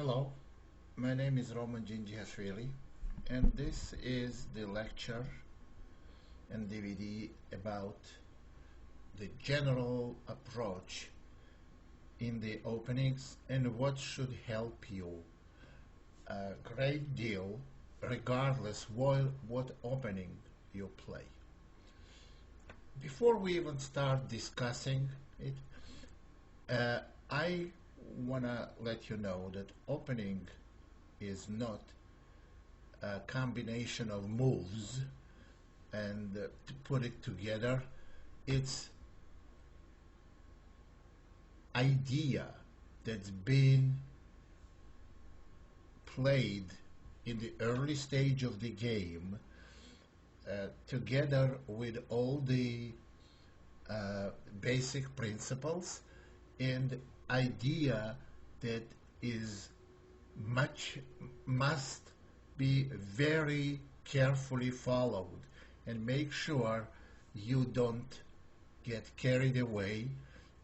Hello, my name is Roman Gingiashvili, and this is the lecture and DVD about the general approach in the openings and what should help you a great deal regardless what opening you play. Before we even start discussing it, I want to let you know that opening is not a combination of moves and to put it together, it's idea that's been played in the early stage of the game together with all the basic principles and idea that must be very carefully followed, and make sure you don't get carried away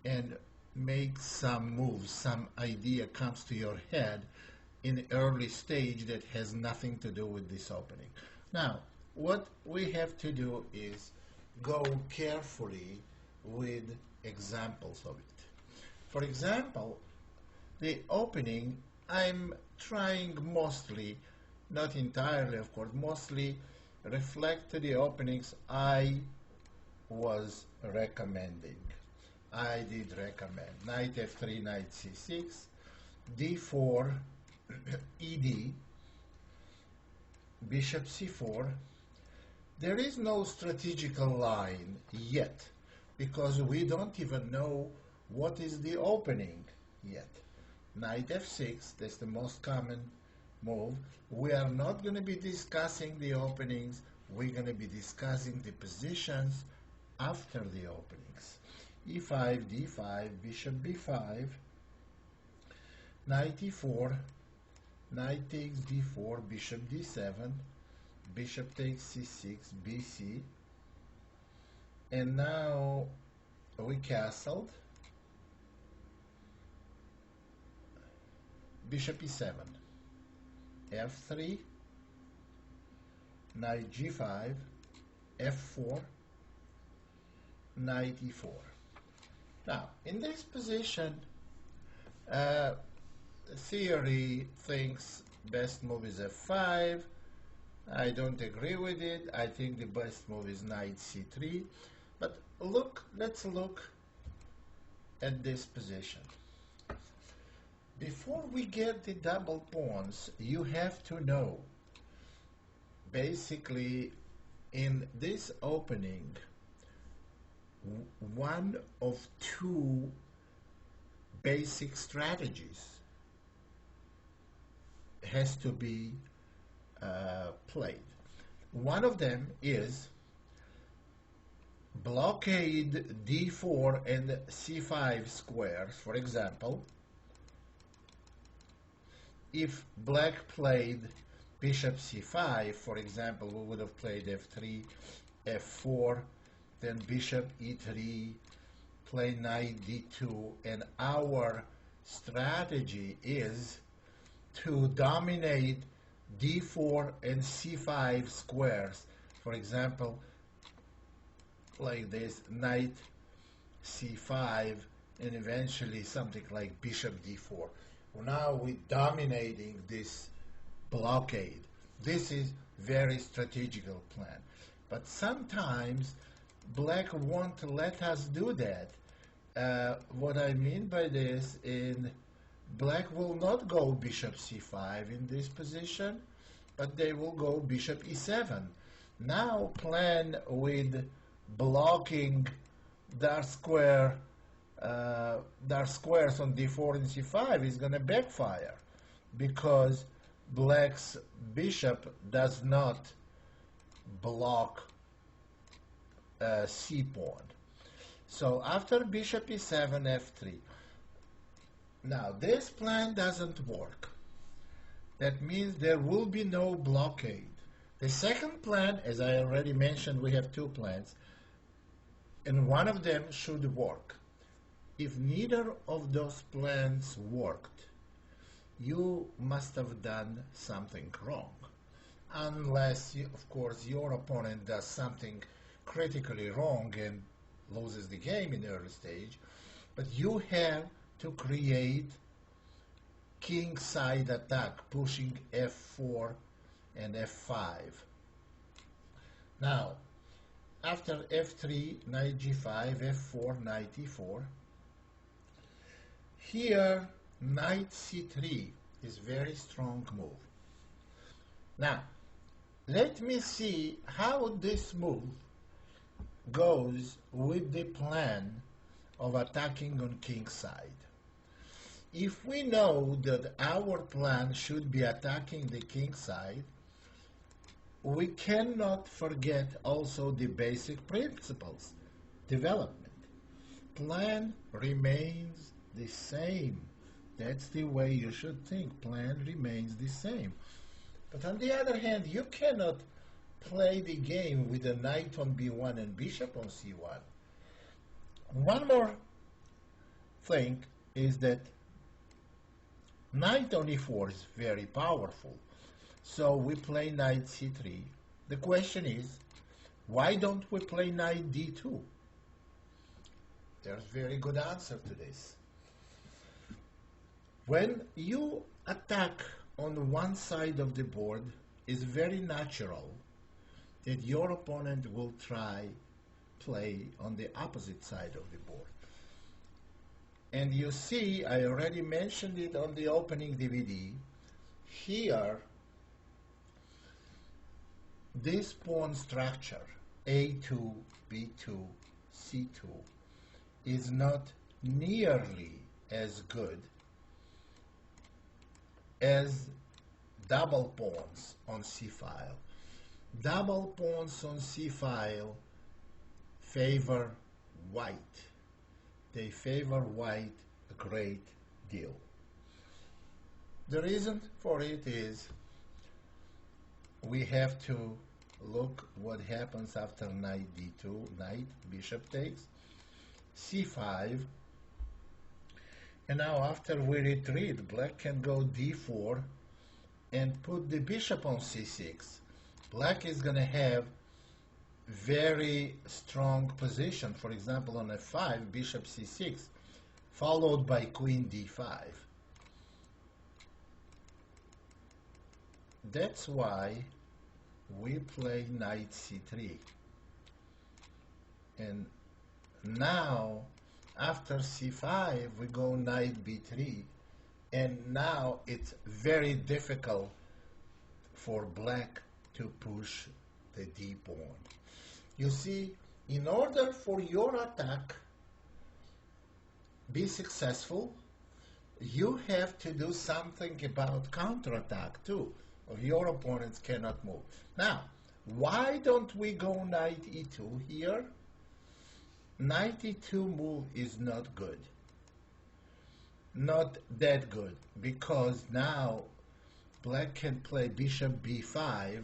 and make some moves, some idea comes to your head in the early stage that has nothing to do with this opening. Now, what we have to do is go carefully with examples of it. For example, the opening, I'm trying mostly, not entirely of course, mostly reflect the openings I was recommending. I did recommend knight f3, knight c6, d4, ed, bishop c4. There is no strategical line yet because we don't even know what is the opening yet. Knight f6, that's the most common move. We are not going to be discussing the openings, we're going to be discussing the positions after the openings. e5, d5, bishop b5, knight e4, knight takes d4, bishop d7, bishop takes c6, bc, and now we castled. Bishop e7, f3, knight g5, f4, knight e4. Now, in this position, theory thinks best move is f5. I don't agree with it. I think the best move is knight c3. But let's look at this position. Before we get the double pawns, you have to know, basically, in this opening, one of two basic strategies has to be played. One of them is blockade d4 and c5 squares. For example, if black played bishop c5, for example, we would have played f3, f4, then bishop e3, play knight d2, and our strategy is to dominate d4 and c5 squares. For example, like this, knight c5, and eventually something like bishop d4. Now we're dominating this blockade. This is very strategical plan. But sometimes black won't let us do that. What I mean by this is black will not go bishop c5 in this position, but they will go bishop e7. Now plan with blocking dark squares on d4 and c5 is going to backfire because black's bishop does not block c pawn. So after bishop e7, f3. Now this plan doesn't work. That means there will be no blockade. The second plan, as I already mentioned, we have two plans, and one of them should work. If neither of those plans worked, you must have done something wrong. Unless, of course, your opponent does something critically wrong and loses the game in the early stage. But you have to create king side attack, pushing f4 and f5. Now, after f3, knight g5, f4, knight e4. Here, knight c3 is very strong move. Now, let me see how this move goes with the plan of attacking on king side. If we know that our plan should be attacking the king side, we cannot forget also the basic principles. Development. Plan remains the same. That's the way you should think. Plan remains the same. But on the other hand, you cannot play the game with a knight on b1 and bishop on c1. One more thing is that knight on e4 is very powerful. So we play knight c3. The question is, why don't we play knight d2? There's a very good answer to this. When you attack on one side of the board, it's very natural that your opponent will try play on the opposite side of the board. And you see, I already mentioned it on the opening DVD, here, this pawn structure, a2, b2, c2, is not nearly as good as double pawns on c-file. Double pawns on c-file favor white. They favor white a great deal. The reason for it is we have to look what happens after knight d2, knight, bishop takes, c5, and now after we retreat, black can go d4 and put the bishop on c6. Black is going to have very strong position, for example on f5, bishop c6, followed by queen d5. That's why we play knight c3. And now, after c5, we go knight b3, and now it's very difficult for black to push the d pawn. You see, in order for your attack be successful, you have to do something about counterattack too, or your opponents cannot move. Now, why don't we go knight e2 here? Knight e2 move is not good. Not that good, because now black can play bishop b5,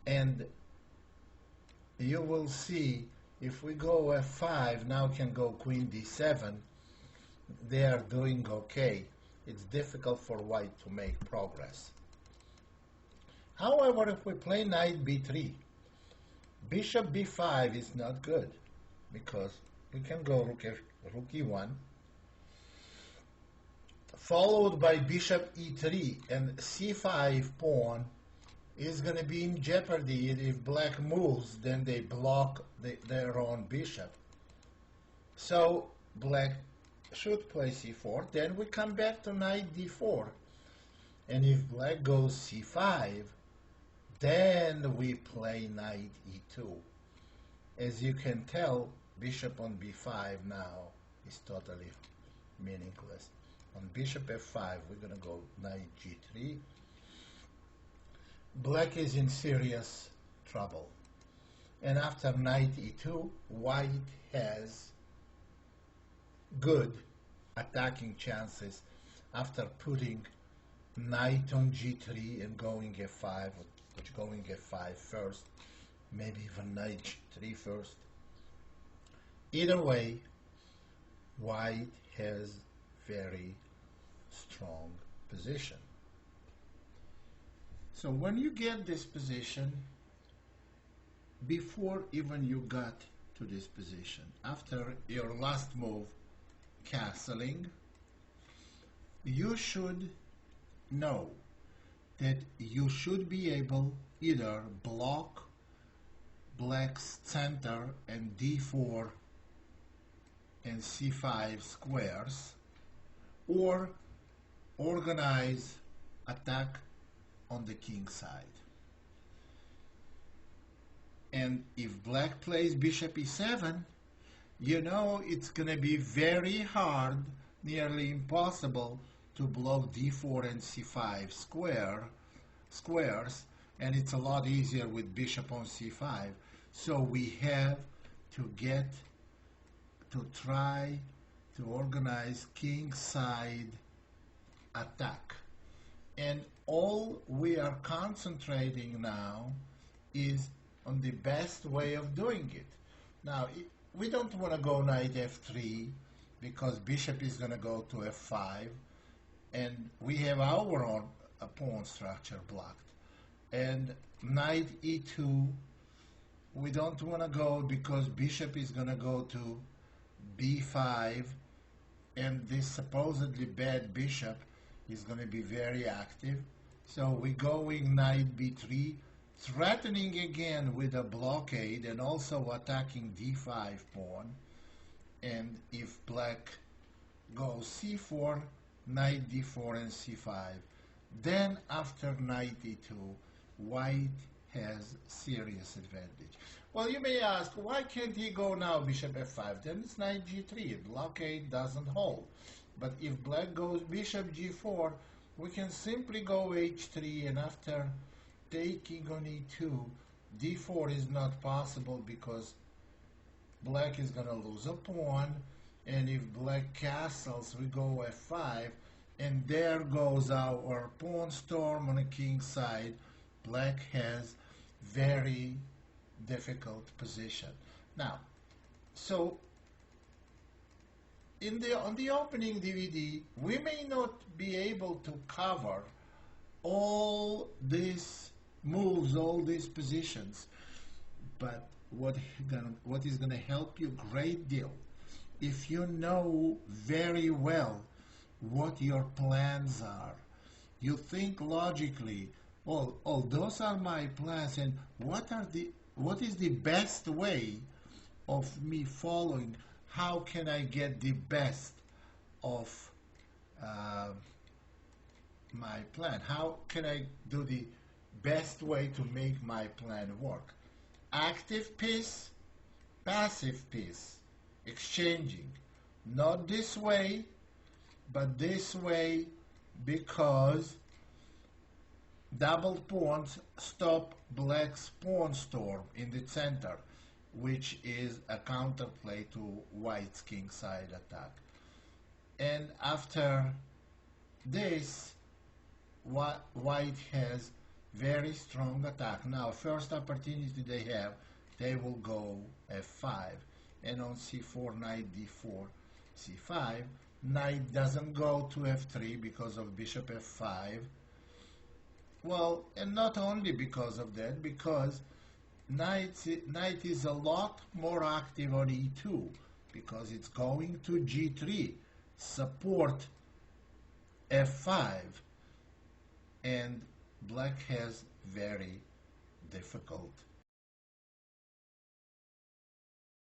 and you will see if we go f5, now can go queen d7, they are doing okay. It's difficult for white to make progress. However, if we play knight b3, bishop b5 is not good, because we can go rook e1, followed by bishop e3, and c5 pawn is going to be in jeopardy. If black moves, then they block their own bishop. So black should play c4, then we come back to knight d4, and if black goes c5, then we play knight e2. As you can tell, bishop on b5 now is totally meaningless. On bishop f5, we're going to go knight g3. Black is in serious trouble. And after knight e2, white has good attacking chances after putting knight on g3 and going f5, or going f5 first, maybe even knight g3 first. Either way, white has very strong position. So when you get this position, before even you got to this position, after your last move, castling, you should know that you should be able either block black's center and d4 and c5 squares, or organize attack on the king side. And if black plays bishop e7, you know it's going to be very hard, nearly impossible, to block d4 and c5 squares, and it's a lot easier with bishop on c5. So we have to try to organize king side attack. And all we are concentrating now is on the best way of doing it. Now, we don't want to go knight f3 because bishop is going to go to f5, and we have our own pawn structure blocked. And knight e2, we don't want to go because bishop is going to go to b5, and this supposedly bad bishop is going to be very active. So we're going knight b3, threatening again with a blockade and also attacking d5 pawn. And if black goes c4, knight d4 and c5. Then after knight e2, white has serious advantage. Well, you may ask, why can't he go now bishop f5? Then it's knight g3. Blockade doesn't hold. But if black goes bishop g4, we can simply go h3, and after taking on e2, d4 is not possible because black is going to lose a pawn, and if black castles, we go f5, and there goes our pawn storm on the king's side. Black has very difficult position. Now, so on the opening DVD, we may not be able to cover all these moves, all these positions, but what is going to help you a great deal, if you know very well what your plans are, you think logically, oh, those are my plans, and what is the best way of me following? How can I get the best of my plan? How can I do the best way to make my plan work? Active piece, passive piece, exchanging. Not this way, but this way, because double pawns stop black's pawn storm in the center, which is a counterplay to white's king side attack. And after this, white has very strong attack. Now, first opportunity they have, they will go f5, and on c4, knight d4, c5. Knight doesn't go to f3 because of bishop f5. Well, and not only because of that, because knight is a lot more active on e2 because it's going to g3, support f5, and black has very difficult